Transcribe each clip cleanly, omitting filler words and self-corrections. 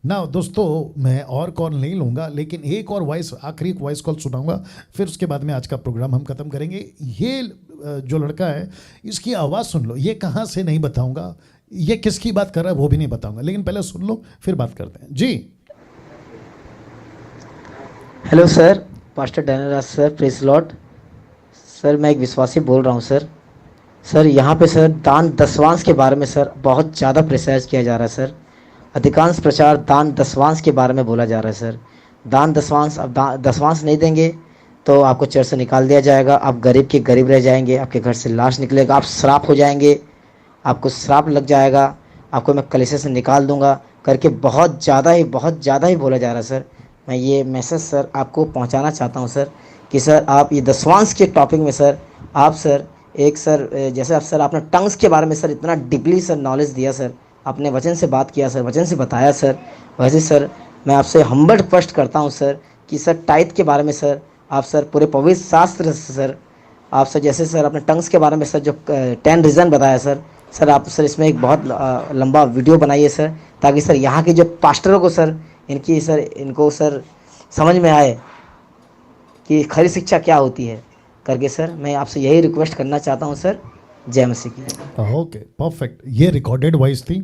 ना दोस्तों, मैं और कॉल नहीं लूँगा, लेकिन एक और वॉइस, आखिरी वॉइस कॉल सुनाऊंगा, फिर उसके बाद में आज का प्रोग्राम हम खत्म करेंगे। ये जो लड़का है, इसकी आवाज़ सुन लो। ये कहाँ से नहीं बताऊंगा, ये किसकी बात कर रहा है वो भी नहीं बताऊंगा, लेकिन पहले सुन लो फिर बात करते हैं जी। Hello sir, pastor Daniel sir, praise lord. Sir मैं एक विश्वासी बोल रहा हूँ सर। सर यहाँ पे सर दान दसवांश के बारे में सर बहुत ज़्यादा प्रेसाइज किया जा रहा है सर। अधिकांश प्रचार दान दसवांश के बारे में बोला जा रहा है सर। दान दसवांश, अब दसवांश नहीं देंगे तो आपको चर्च से निकाल दिया जाएगा, आप गरीब के गरीब रह जाएंगे, आपके घर से लाश निकलेगा, आप श्राप हो जाएंगे, आपको श्राप लग जाएगा, आपको मैं कलीसिया से निकाल दूंगा करके बहुत ज़्यादा ही बोला जा रहा है सर। मैं ये मैसेज सर आपको पहुंचाना चाहता हूं सर कि सर आप ये दसवांश के टॉपिक में सर, आप सर एक सर जैसे आप सर आपने टंग्स के बारे में सर इतना डीपली सर नॉलेज दिया सर, आपने वचन से बात किया सर, वचन से बताया सर। वैसे सर मैं आपसे हम्बल रिक्वेस्ट करता हूं सर कि सर टाइथ के बारे में सर आप सर पूरे पवित्र शास्त्र से सर आप सर जैसे सर अपने टंग्स के बारे में सर जो 10 रीज़न बताया सर, सर आप सर इसमें एक बहुत लंबा वीडियो बनाइए सर, ताकि सर यहाँ के जो पास्टरों को सर इनको सर समझ में आए कि खरी शिक्षा क्या होती है करके। सर मैं आपसे यही रिक्वेस्ट करना चाहता हूँ सर। जय मसीह की। Okay, perfect. ये रिकॉर्डेड वॉइस थी।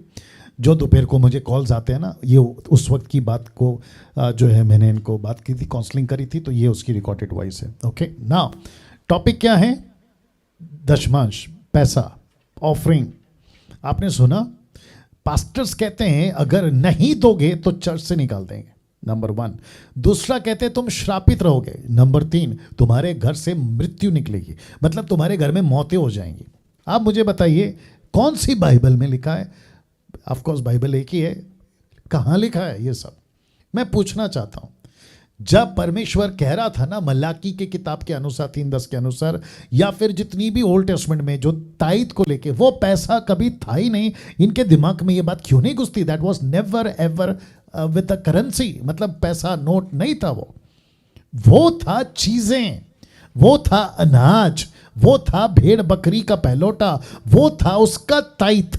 जो दोपहर को मुझे कॉल्स आते हैं ना, ये उस वक्त की बात को जो है मैंने इनको बात की थी, काउंसलिंग करी थी, तो ये उसकी रिकॉर्डेड वॉइस है। ओके, नाउ टॉपिक क्या है? दशमांश, पैसा, ऑफरिंग। आपने सुना, पास्टर्स कहते हैं अगर नहीं दोगे तो चर्च से निकाल देंगे, नंबर 1। दूसरा कहते हैं तुम श्रापित रहोगे, नंबर 3 तुम्हारे घर से मृत्यु निकलेगी, मतलब तुम्हारे घर में मौतें हो जाएंगी। आप मुझे बताइए कौन सी बाइबल में लिखा है? ऑफ कोर्स बाइबल एक ही है, कहाँ लिखा है ये सब? मैं पूछना चाहता हूँ, जब परमेश्वर कह रहा था ना मलाकी के किताब के अनुसार 3:10 के अनुसार, या फिर जितनी भी ओल्ड टेस्टमेंट में जो ताइद को लेके, वो पैसा कभी था ही नहीं। इनके दिमाग में ये बात क्यों नहीं घुसती? That was never ever with the currency, मतलब पैसा नोट नहीं था, वो था चीजें, वो था अनाज, वो था भेड़ बकरी का पहलौटा, वो था उसका ताइत,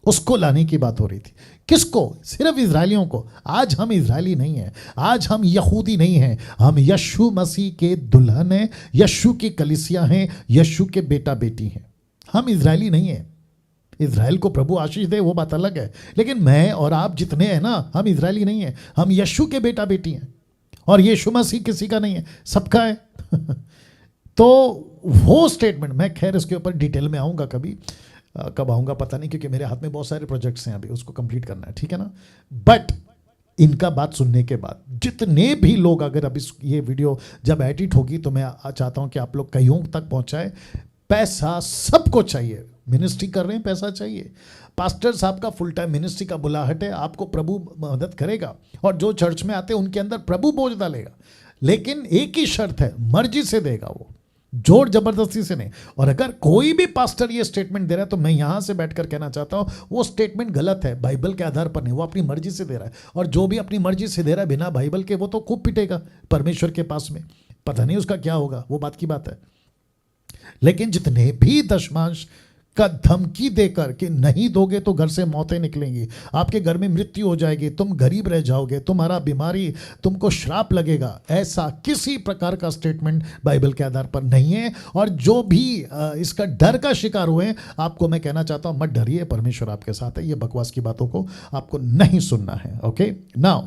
उसको लाने की बात हो रही थी। किसको? सिर्फ इजरायलियों को। आज हम इजरायली नहीं हैं, आज हम यहूदी नहीं हैं, हम यशु मसीह के दुल्हन हैं, यशु की कलीसिया हैं, यशु के बेटा बेटी हैं। हम इजरायली नहीं हैं। इजराइल को प्रभु आशीष दे, वो बात अलग है, लेकिन मैं और आप जितने हैं ना, हम इजरायली नहीं हैं, हम यशु के बेटा बेटी हैं। और यीशु मसीह किसी का नहीं है, सबका है। तो वो स्टेटमेंट, मैं खैर इसके ऊपर डिटेल में आऊँगा कभी, कब आऊँगा पता नहीं, क्योंकि मेरे हाथ में बहुत सारे प्रोजेक्ट्स हैं अभी, उसको कंप्लीट करना है, ठीक है ना। बट इनका बात सुनने के बाद जितने भी लोग, अगर अभी ये वीडियो जब एडिट होगी तो मैं चाहता हूँ कि आप लोग कईयों तक पहुँचाए। पैसा सबको चाहिए, मिनिस्ट्री कर रहे हैं, पैसा चाहिए। पास्टर साहब का फुल टाइम मिनिस्ट्री का बुलाहट है, आपको प्रभु मदद करेगा, और जो चर्च में आते हैं उनके अंदर प्रभु बोझ डालेगा, लेकिन एक ही शर्त है, मर्जी से देगा वो, जोर जबरदस्ती से नहीं। और अगर कोई भी पास्टर ये स्टेटमेंट दे रहा है तो मैं यहां से बैठकर कहना चाहता हूं वो स्टेटमेंट गलत है, बाइबल के आधार पर नहीं, वो अपनी मर्जी से दे रहा है। और जो भी अपनी मर्जी से दे रहा है बिना बाइबल के, वो तो खूब पिटेगा परमेश्वर के पास में, पता नहीं उसका क्या होगा, वो बात की बात है। लेकिन जितने भी दशमांश का धमकी देकर कि नहीं दोगे तो घर से मौतें निकलेंगी, आपके घर में मृत्यु हो जाएगी, तुम गरीब रह जाओगे, तुम्हारा बीमारी, तुमको श्राप लगेगा, ऐसा किसी प्रकार का स्टेटमेंट बाइबल के आधार पर नहीं है। और जो भी इसका डर का शिकार हुए, आपको मैं कहना चाहता हूं मत डरिए, परमेश्वर आपके साथ है। ये बकवास की बातों को आपको नहीं सुनना है। Okay, now